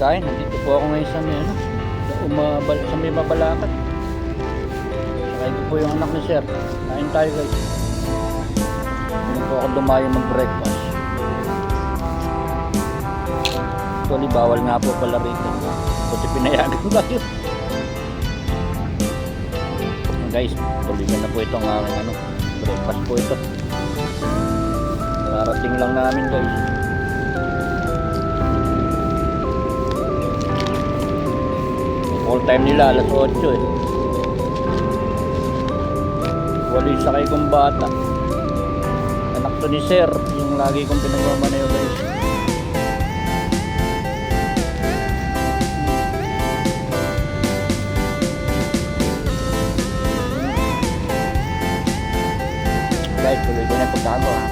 kain. Nandito po ako ngayon sa may ano, sa may Mabalacat. Saka ito po yung anak ni Sir. Kain tayo guys. Hindi po ako dumayo mag-breakfast. Actually, bawal nga po pala rito. Buti pinayagan tayo. Guys, tuloy na po itong aking ano, breakfast po ito. Narating lang namin guys. All time nila alas 8 eh. Wala yung sakay kong bata. Anak to ni Sir, yung lagi kong pinagmamanayo guys. Guys, tuloy ko na yung pagkago ha.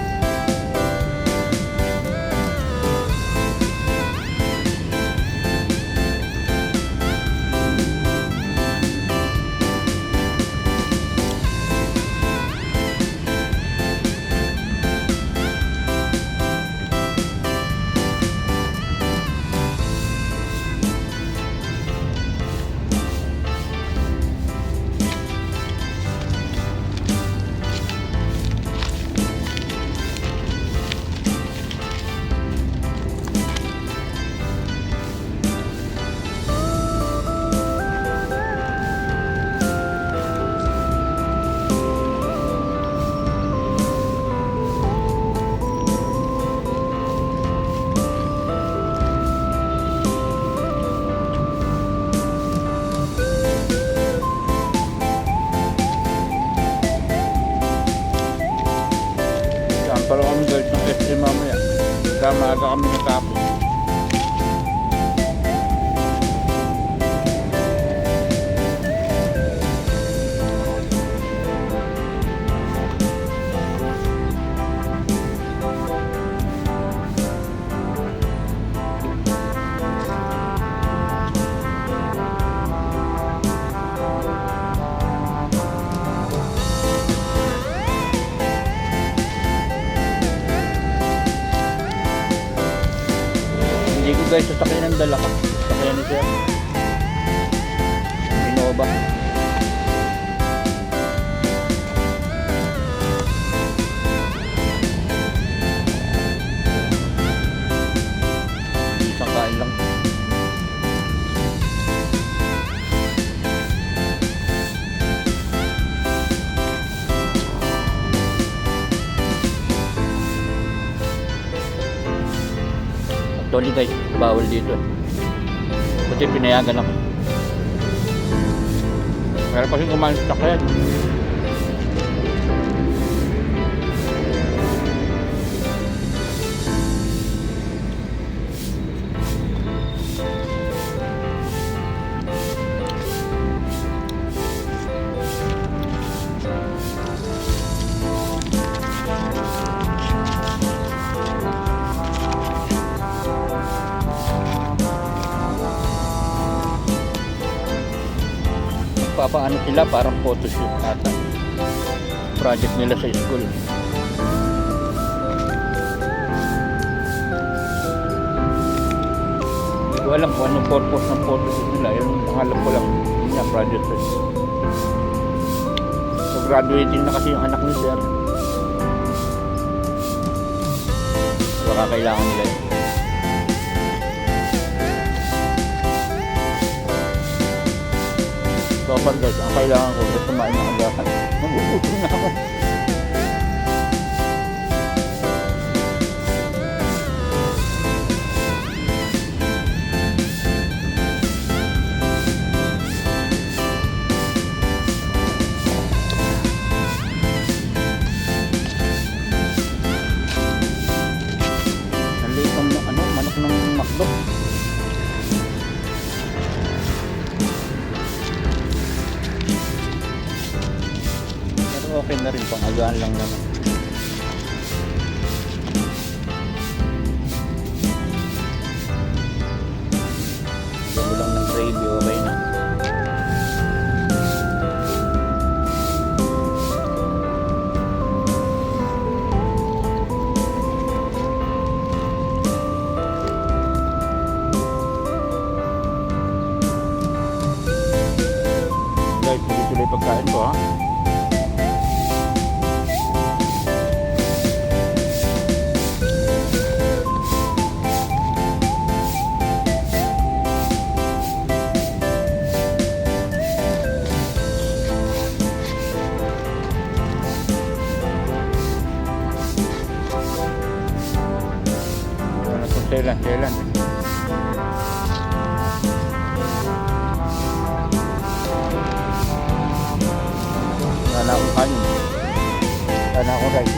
Pero kami guys ng SC mamaya. Kaya maaga kami natapos. Hindi ko guys sasakyan ng dala ka. Sasakyan ni Sir Innova. Isang kain lang. Actually guys, bawal dito eh. Buti pinayagan ako. Pero kasi kumain sa sakyan. Papaano sila, parang photoshoot ata. Project nila sa school. Hindi ko alam kung anong purpose ng photoshoot nila. Yung ang alam ko lang, yun nga, project sa school. So graduating na kasi yung anak ni Sir. Baka kailangan nila yun. So guys, ang kailangan ko is kumain ng agahan. Nagugutom na ako. Naliit ang manok ng McDo. Okay na rin, pang-agahan lang naman. Gawin lang ng gravy, okay na. pagkain ko ha. Thailand. Wala akong kanin. Wala akong rice.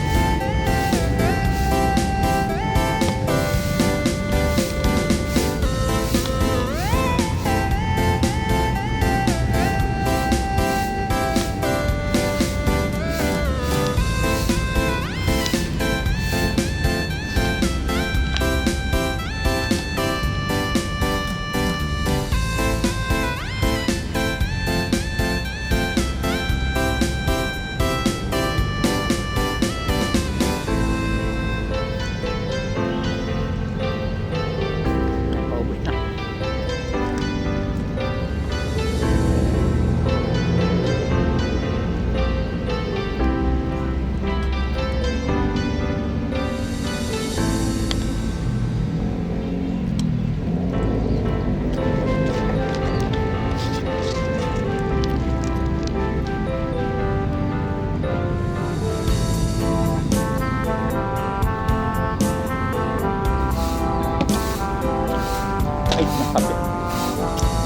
Ng kape.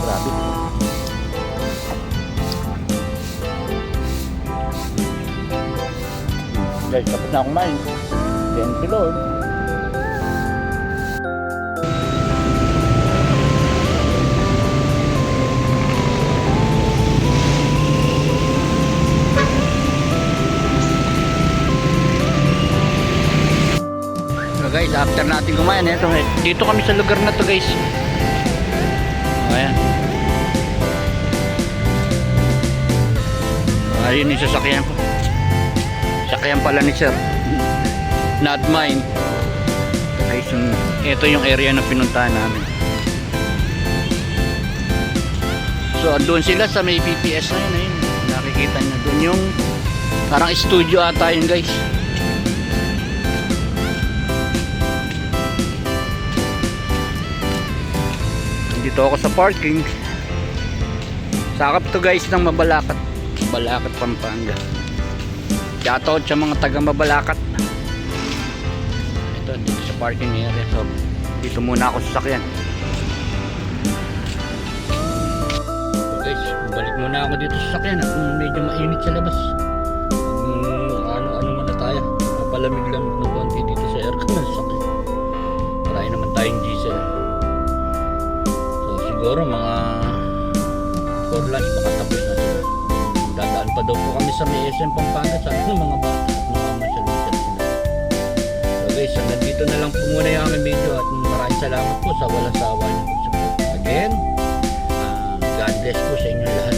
Grabe. Guys, tapos na akong kumain. Thank you Lord. So guys, after natin kumain, dito kami sa lugar na to guys. Ayan. Ayun yung sasakyan ko. Sasakyan pala ni sir. Not mine. Guys, ito yung area na pinuntahan namin. So, doon sila sa may PPS na yun. Nakikita nyo doon yung parang studio ata yun guys. Dito ako sa parking. Sakap to guys ng Mabalacat, Pampanga. Shoutout sa mga taga Mabalacat. Ito dito sa parking area. So dito muna ako sasakyan. So guys, balik muna ako dito sa sasakyan at medyo mainit sa labas. Ano muna tayo. Palamig-lamig na konti dito sa aircon ng sasakyan. Marami naman tayong diesel. Siguro mga 4 lunch baka tapos na sila. Dadaan pa daw po kami sa may SM Pampanga sa mga bata at mga masyal-masyal sila. So guys, nandito na lang po muna yung aming video at maraming salamat po sa walang sawa niyo pag-support. Again, God bless po sa inyo lahat.